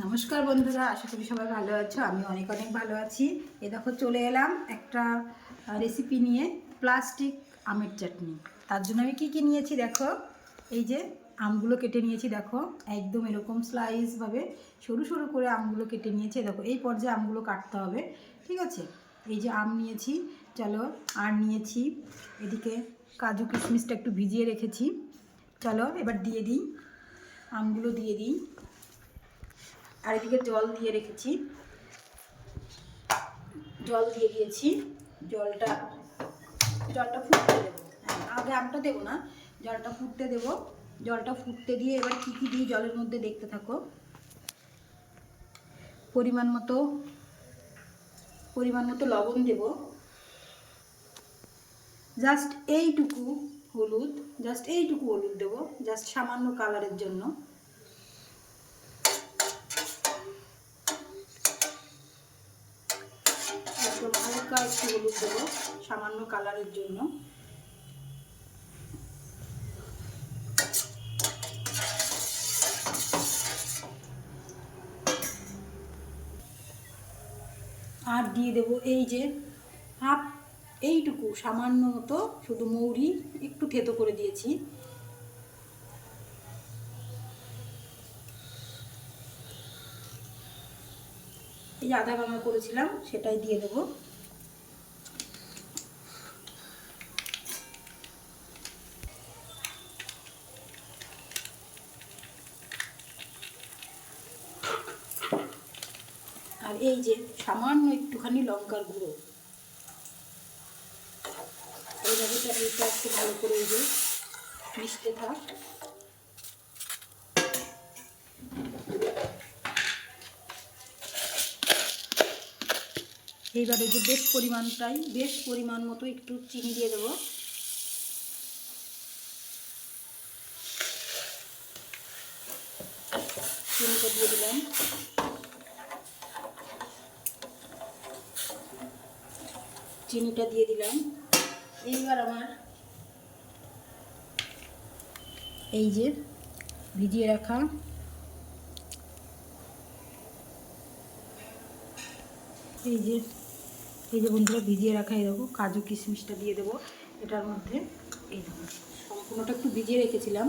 নমস্কার বন্ধুরা, আশা করি সবাই ভালো আছো। আমি অনেক ভালো আছি। এ দেখো চলে এলাম একটা রেসিপি নিয়ে, প্লাস্টিক আমের চাটনি। তার জন্য আমি কী নিয়েছি দেখো। এই যে আমগুলো কেটে নিয়েছি, দেখো একদম এরকম স্লাইসভাবে সরু সরু করে আমগুলো কেটে নিয়েছি। দেখো এই পর্যায়ে আমগুলো কাটতে হবে, ঠিক আছে। এই যে আম নিয়েছি, চলো। আর নিয়েছি এদিকে কাজু কিশমিশটা একটু ভিজিয়ে রেখেছি। চলো এবার দিয়ে দিই, আমগুলো দিয়ে দিই। আর এদিকে জল দিয়ে রেখেছি, জল দিয়ে দিয়েছি। জলটা ফুটতে দেবো। হ্যাঁ, আগে আমটা দেবো না, জলটা ফুটতে দেবো। জলটা ফুটতে দিয়ে এবার কী কী দিই জলের মধ্যে দেখতে থাকো। পরিমাণ মতো লবণ দেব, জাস্ট এইটুকু হলুদ দেবো, জাস্ট সামান্য কালারের জন্য। একদম হালকা একটু হলুদ দেবো সামান্য কালারের জন্য। আর দিয়ে দেবো এই যে হাফ, এইটুকু সামান্য মতো শুধু মৌরি একটু থেতো করে দিয়েছি। এই যে আধা ভাঙা করেছিলাম সেটাই দিয়ে দেবো। আর এই যে সামান্য একটুখানি লঙ্কার গুঁড়ো। এইভাবে এইটা একটু ভালো করে এই যে মিশতে থাক। এইবারে যে বেশ পরিমাণ মতো একটু চিনি দিয়ে দেবো। চিনিটা দিয়ে দিলাম। এইবার আমার এই যে ভিজিয়ে রাখা এই যে বন্ধুরা ভিজিয়ে রাখা এই দেখো কাজু কিশমিশটা দিয়ে দেবো এটার মধ্যে। এই দেখো সম্পূর্ণটা একটু ভিজিয়ে রেখেছিলাম,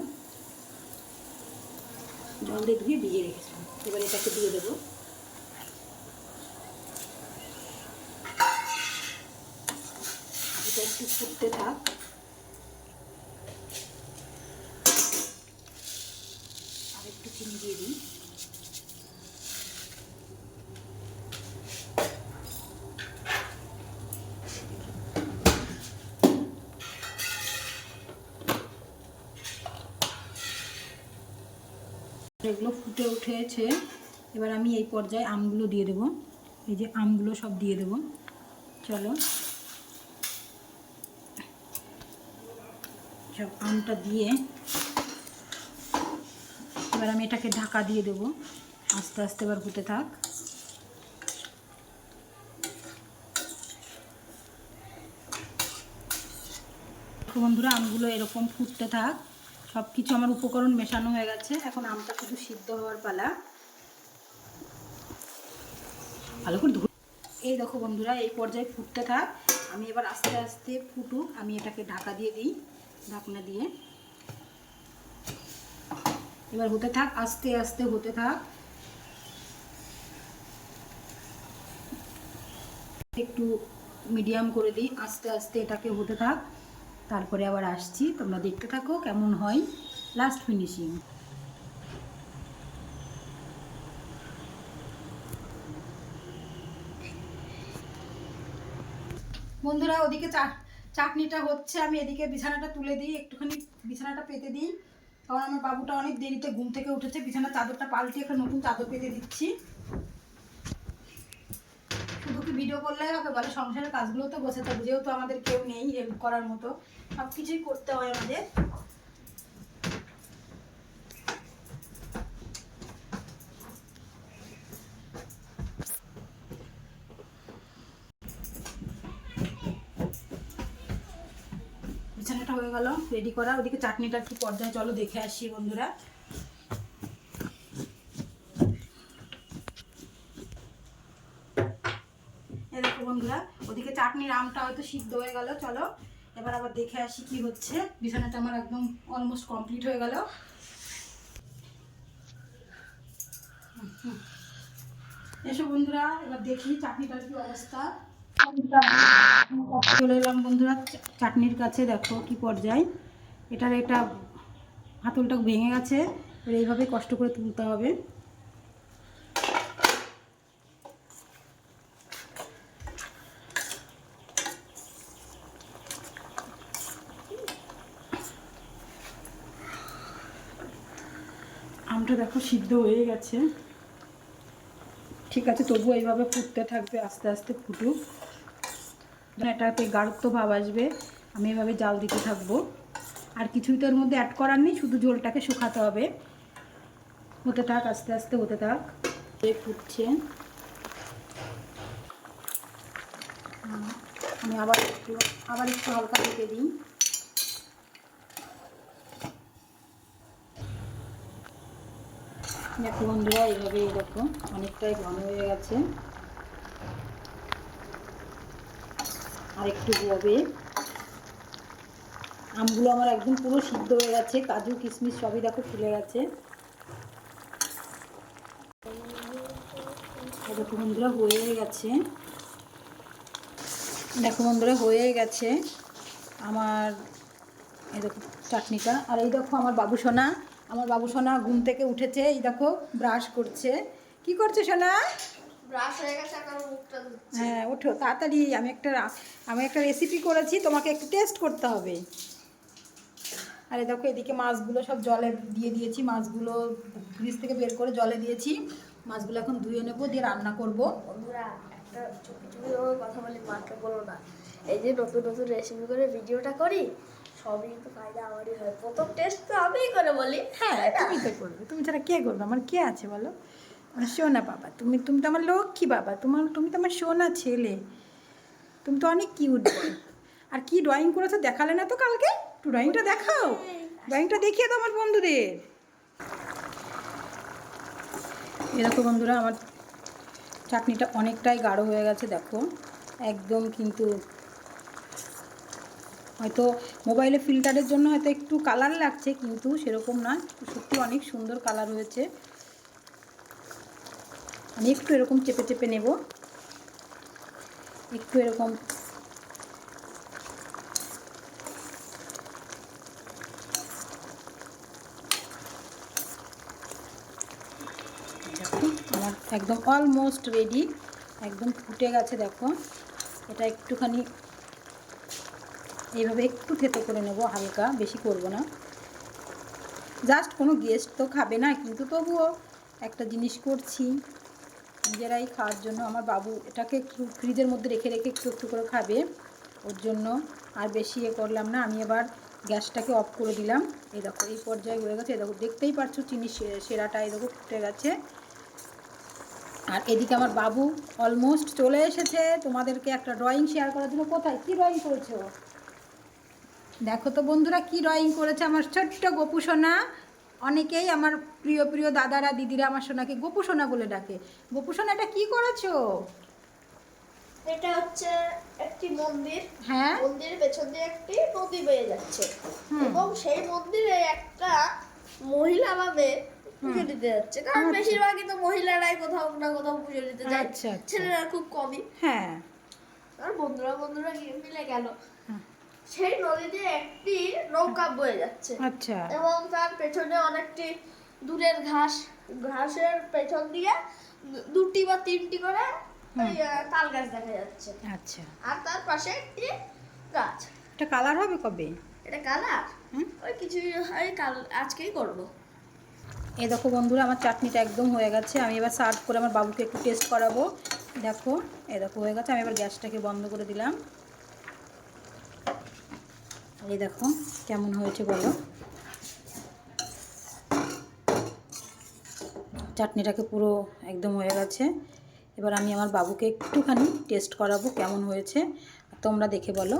জল দিয়ে ধুয়ে ভিজিয়ে রেখেছিলাম। এবার এটাকে দিয়ে দেবো। এটা একটু ফুটতে থাক। আর একটু চিনি দিয়ে দিই। এগুলো ফুটে উঠেছে। এবার আমি এই পর্যায়ে আমগুলো দিয়ে দেবো। এই যে আমগুলো সব দিয়ে দেবো। চলো সব আমটা দিয়ে এবার আমি এটাকে ঢাকা দিয়ে দেবো। আস্তে আস্তে এবার হতে থাক। বন্ধুরা আমগুলো এরকম ফুটতে থাক। সব কিছু আমার উপকরণ মেশানো হয়ে গেছে, এখন আমটা শুধু সিদ্ধ হওয়ার পালা। ভালো করে এই দেখো বন্ধুরা এই পর্যায়ে ফুটতে থাক। আমি এবার আস্তে আস্তে ফুটুক আমি এটাকে ঢাকা দিয়ে দিই, ঢাকনা দিয়ে। এবার হতে থাক, আস্তে আস্তে হতে থাক। একটু মিডিয়াম করে দিই, আস্তে আস্তে এটাকে হতে থাক। তারপরে আবার আসছি, তোমরা দেখতে থাকো কেমন হয় লাস্ট ফিনিশিং। বন্ধুরা ওদিকে চাটনিটা হচ্ছে, আমি এদিকে বিছানাটা তুলে দিই, একটুখানি বিছানাটা পেতে দিই, কারণ আমার বাবুটা অনেক দেরিতে ঘুম থেকে উঠেছে। বিছানার চাদরটা পাল্টে একটা নতুন চাদর পেতে দিচ্ছি। শুধু কি ভিডিও করলেই হবে, বলে সংসারের কাজগুলো তো বসে থাকবে, যেহেতু আমাদের কেউ নেই হেল্প করার মতো, সব কিছুই করতে হয় আমাদের। বিছানাটা হয়ে গেল রেডি করা। ওদিকে চাটনিটা কি পর্যায়ে চলো দেখে আসি বন্ধুরা। বন্ধুরা, ওদিকে চাটনির আমটা হয়তো সিদ্ধ হয়ে গেল। চলো এবার আবার দেখে আসি কি হচ্ছে। বিছানাটা আমার একদম অলমোস্ট কমপ্লিট হয়ে গেল। এসো বন্ধুরা, এবার দেখি চাটনিটার কি অবস্থা। চলে এলাম বন্ধুরা চাটনির কাছে, দেখো কি পর্যায়ে। এটা হাতলটা ভেঙে গেছে, এবার এইভাবে কষ্ট করে তুলতে হবে। আমটা দেখো সিদ্ধ হয়ে গেছে, ঠিক আছে, তবুও এইভাবে ফুটতে থাকবে, আস্তে আস্তে ফুটুক। এটাতে গাঢ়ত্ব ভাব আসবে, আমি এভাবে জাল দিতে থাকবো। আর কিছুই তো এর মধ্যে অ্যাড করার নেই, শুধু ঝোলটাকে শুকাতে হবে। হতে থাক, আস্তে আস্তে হতে থাক। ফুটছে, আমি আবার একটু হালকা দিতে দিই। দেখো বন্ধুরা, এইভাবে এরকম অনেকটাই ঘন হয়ে গেছে, আর একটু হবে। আমগুলো আমার একদম পুরো সিদ্ধ হয়ে গেছে, কাজু কিশমিশ সবই দেখো ফুলে গেছে। দেখো বন্ধুরা হয়ে গেছে, দেখো বন্ধুরা হয়ে গেছে আমার এই দেখো চাটনিটা। আর এই দেখো আমার বাবু সোনা ঘুম থেকে উঠেছে, এই দেখো ব্রাশ করছে। কি করছে সোনা? ব্রাশ হয়ে গেছে, এখন মুখটা ধুচ্ছে। হ্যাঁ ওঠো তাড়াতাড়ি, আমি একটা রেসিপি করেছি, তোমাকে একটু টেস্ট করতে হবে। আরে দেখো এদিকে মাছগুলো সব জলে দিয়ে দিয়েছি, মাছগুলো ফ্রিজ থেকে বের করে জলে দিয়েছি। মাছগুলো এখন ধুয়ে নেবো, দিয়ে রান্না করব। বন্ধুরা একটা চুপি চুপি কথা বলি, মাকে বলো না। এই যে নতুন নতুন রেসিপি করে ভিডিওটা করি, সবই কিন্তু ফায়দা আমারই হয়। প্রথম টেস্ট তো আমিই করে বলি। হ্যাঁ তুমি তো করবে, তুমি ছাড়া কে করবে? আমার কে আছে বলো? আমার সোনা বাবা, তুমি তো আমার লক্ষ্মী বাবা, তুমি তো আমার সোনা ছেলে, তুমি তো অনেক কিউট। আর কি ড্রয়িং করেছো দেখালে না তো কালকে, একটু ড্রয়িংটা দেখাও, ড্রয়িংটা দেখিয়ে দাও আমার বন্ধুদের। এরকম বন্ধুরা আমার চাটনিটা অনেকটাই গাঢ় হয়ে গেছে, দেখো একদম। কিন্তু হয়তো মোবাইলে ফিল্টারের জন্য হয়তো একটু কালার লাগছে, কিন্তু সেরকম না, সত্যি অনেক সুন্দর কালার হয়েছে। আমি একটু এরকম চেপে চেপে নেব, একটু এরকম। আমার একদম অলমোস্ট রেডি, একদম ফুটে গেছে। দেখো এটা একটুখানি এইভাবে একটু থেতো করে নেব, হালকা, বেশি করব না। জাস্ট কোনো গেস্ট তো খাবে না, কিন্তু তবুও একটা জিনিস করছি নিজেরাই খাওয়ার জন্য। আমার বাবু এটাকে একটু ফ্রিজের মধ্যে রেখে রেখে একটু একটু করে খাবে, ওর জন্য আর বেশি করলাম না। আমি এবার গ্যাসটাকে অফ করে দিলাম। এই দেখো এই পর্যায়ে হয়ে গেছে, এই দেখো দেখতেই পাচ্ছ চিনি সেরাটা এই দেখো ফুটে গেছে। আর এদিকে আমার বাবু অলমোস্ট চলে এসেছে তোমাদেরকে একটা ড্রয়িং শেয়ার করার জন্য। কোথায়, কি ড্রয়িং করেছো? দেখো তো বন্ধুরা কি ড্রয়িং করেছে আমার ছোট্ট গোপু সোনা। অনেকেই আমার প্রিয় প্রিয় দাদারা দিদিরা আমার সোনাকে গোপু সোনা বলে ডাকে। গোপু সোনা এটা কি করেছো? এটা হচ্ছে একটি মন্দির। হ্যাঁ, মন্দিরের পেছন দিয়ে একটি নদী বয়ে যাচ্ছে, এবং সেই মন্দিরে একটা মহিলা ভাবে পুজো দিতে যাচ্ছে, কারণ বেশিরভাগই তো মহিলারাই কোথাও না কোথাও পুজো দিতে যায়, আচ্ছা আচ্ছা, ছেলেরা খুব কমই। হ্যাঁ, আর বন্ধুরা গিয়ে মিলে গেল। সেই নদীতে একটি নৌকা বয়ে যাচ্ছে, আচ্ছা, এবং তার পেছনে অনেকটি দূরের ঘাসের পেছন দিয়ে দুটি বা তিনটি করে ওই তাল গাছ দেখা যাচ্ছে। আচ্ছা। আর তার পাশে একটি গাছ। এটা কালার হবে কবে? এটা কালার ওই কিছুই আজকেই করবো। এই দেখো বন্ধুরা আমার চাটনিটা একদম হয়ে গেছে, আমি এবার সার্ভ করে আমার বাবুকে একটু টেস্ট করাবো। দেখো এই দেখো হয়ে গেছে, আমি এবার গ্যাসটাকে বন্ধ করে দিলাম। এই দেখো কেমন হয়েছে বলো। চাটনিটাকে পুরো একদম হয়ে গেছে, এবার আমি আমার বাবুকে একটুখানি টেস্ট করাবো কেমন হয়েছে, তোমরা দেখে বলো।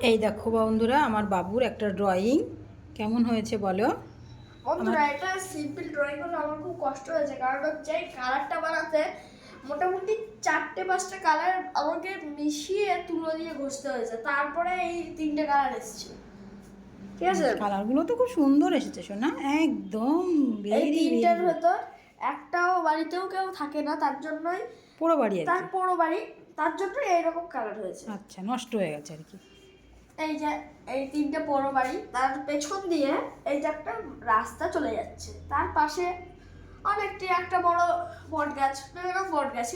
এই দেখো বন্ধুরা, আমার বাবুর একটা ড্রয়িং কেমন হয়েছে বলো। বন্ধুরা এটা সিম্পল ড্রয়িং করে আমার খুব কষ্ট হয়েছে, কারণ হচ্ছে এই কালারটা বানাতে মোটামুটি 4-5টা কালার আমাকে মিশিয়ে তুলো দিয়ে ঘষতে হয়েছে, তারপরে এই 3টে কালার এসেছে। ঠিক আছে, কালারগুলো তো খুব সুন্দর এসেছে সোনা, একদম এই 3টার ভেতর একটাও বাড়িতেও কেউ থাকে না, তার জন্যই পুরো বাড়ি আর তার কি। পুরো বাড়ি, তার জন্য এইরকম কালার হয়েছে। আচ্ছা, নষ্ট হয়ে গেছে আর কি। এই যে এই 3টে বড় বাড়ি, তার পেছন দিয়ে এই যে একটা রাস্তা চলে যাচ্ছে, তার পাশে অনেকটি একটা বড় বট গাছ, বট গাছ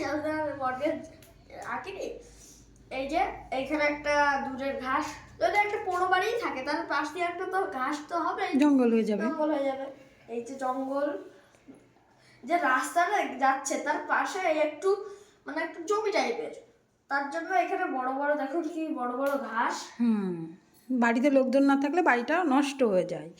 আঁকিনি। এই যে এইখানে একটা দূরের ঘাস, যদি একটা বড় বাড়ি থাকে তার পাশ দিয়ে একটা তো ঘাস তো হবে, জঙ্গল হয়ে যাবে। জঙ্গল হয়ে যাবে। এই যে জঙ্গল, যে রাস্তাটা যাচ্ছে তার পাশে একটু মানে একটু জমি টাইপের, তার জন্য এখানে বড় বড় দেখো কি বড় বড় ঘাস। বাড়িতে লোকজন না থাকলে বাড়িটা নষ্ট হয়ে যায়।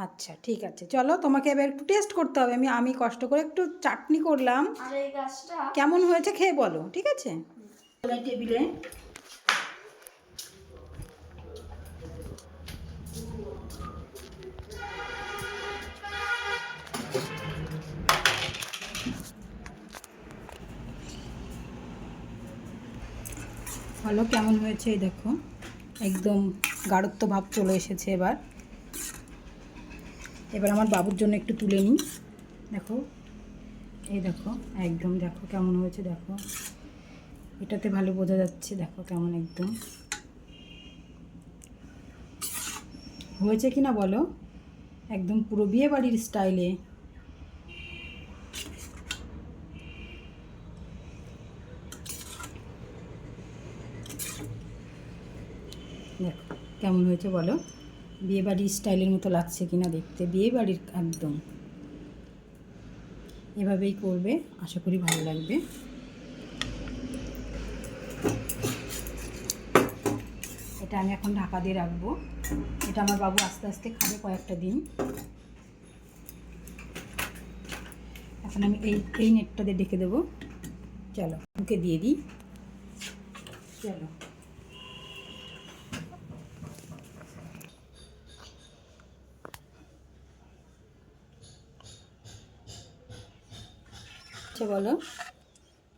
আচ্ছা ঠিক আছে, চলো তোমাকে এবার একটু টেস্ট করতে হবে। আমি কষ্ট করে একটু চাটনি করলাম, আর এই গাছটা কেমন হয়েছে খেয়ে বলো, ঠিক আছে? টেবিলে ভালো কেমন হয়েছে এই দেখো, একদম গাঢ়ত্ব ভাব চলে এসেছে। এবার আমার বাবুর জন্য একটু তুলে নিই। দেখো এই দেখো, একদম দেখো কেমন হয়েছে, দেখো এটাতে ভালো বোঝা যাচ্ছে, দেখো কেমন একদম হয়েছে কিনা বলো, একদম পুরো বিয়ে বাড়ির স্টাইলে। দেখো কেমন হয়েছে বলো, বিয়ে বাড়ির স্টাইলের মতো লাগছে কিনা দেখতে, বিয়ে বাড়ির একদম। এভাবেই করবে, আশা করি ভালো লাগবে। এটা আমি এখন ঢাকা দিয়ে রাখবো, এটা আমার বাবু আস্তে আস্তে খাবে কয়েকটা দিন। এখন আমি এই নেটটা দিয়ে ডেকে দেবো। চলো মুখে দিয়ে দিই, চলো। বলো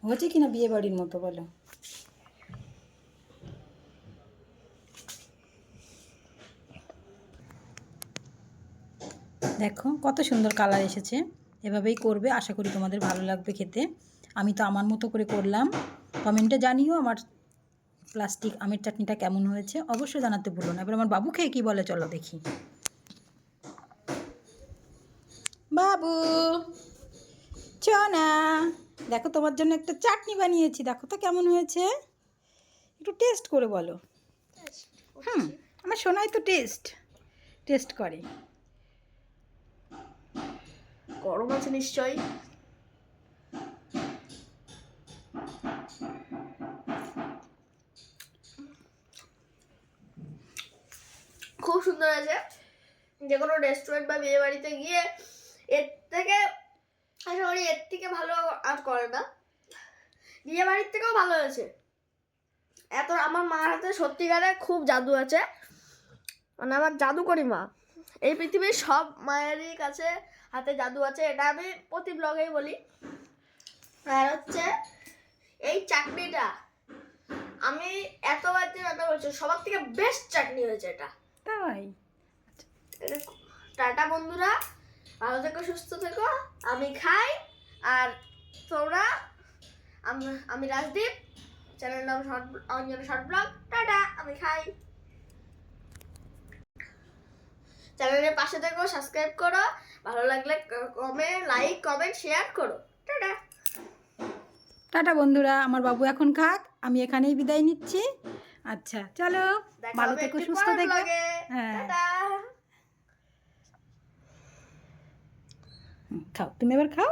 হয়েছে কিনা বিয়ে বাড়ির মতো বলো। দেখো কত সুন্দর কালার এসেছে, এভাবেই করবে, আশা করি তোমাদের ভালো লাগবে খেতে। আমি তো আমার মতো করে করলাম, কমেন্টে জানিও আমার প্লাস্টিক আমের চাটনিটা কেমন হয়েছে, অবশ্যই জানাতে ভুলো না। এবার আমার বাবু খেয়ে কী বলে চলো দেখি। বাবু চনা, দেখো তোমার জন্য একটা চাটনি বানিয়েছি, দেখো তো কেমন হয়েছে, একটু টেস্ট করে বলো। আমার সোনাই তো টেস্ট করে। গরম আছে নিশ্চয়ই। খুব সুন্দর আছে, যে কোনো রেস্টুরেন্ট বা বিয়ে বাড়িতে গিয়ে এর থেকে আশা করি এর থেকে ভালো আর করে না, বিয়ে বাড়ির থেকেও ভালো হয়েছে। এত আমার মার হাতে সত্যিকারে খুব জাদু আছে, মানে আমার জাদুকরি মা। এই পৃথিবীর সব মায়েরই কাছে হাতে জাদু আছে, এটা আমি প্রতি ব্লগেই বলি। আর হচ্ছে এই চাটনিটা আমি এতবার যে রান্না করছি সবার থেকে বেস্ট চাটনি হয়েছে এটা। তাই টাটা বন্ধুরা, ভালো থেকো, সুস্থ থেকো, আমি খাই। আর তোমরা, আমি রাজদীপ, চ্যানেল নাম অঞ্জনা শর্ট ব্লগ। টাটা, আমি খাই। চ্যানেলের পাশে থেকো, সাবস্ক্রাইব করো, ভালো লাগলে লাইক কমেন্ট শেয়ার করো। টাটা টাটা বন্ধুরা, আমার বাবু এখন খাক, আমি এখানেই বিদায় নিচ্ছি। আচ্ছা চলো, ভালো থেকো, সুস্থ থেকো। হ্যাঁ খাও, তুমি এবার খাও।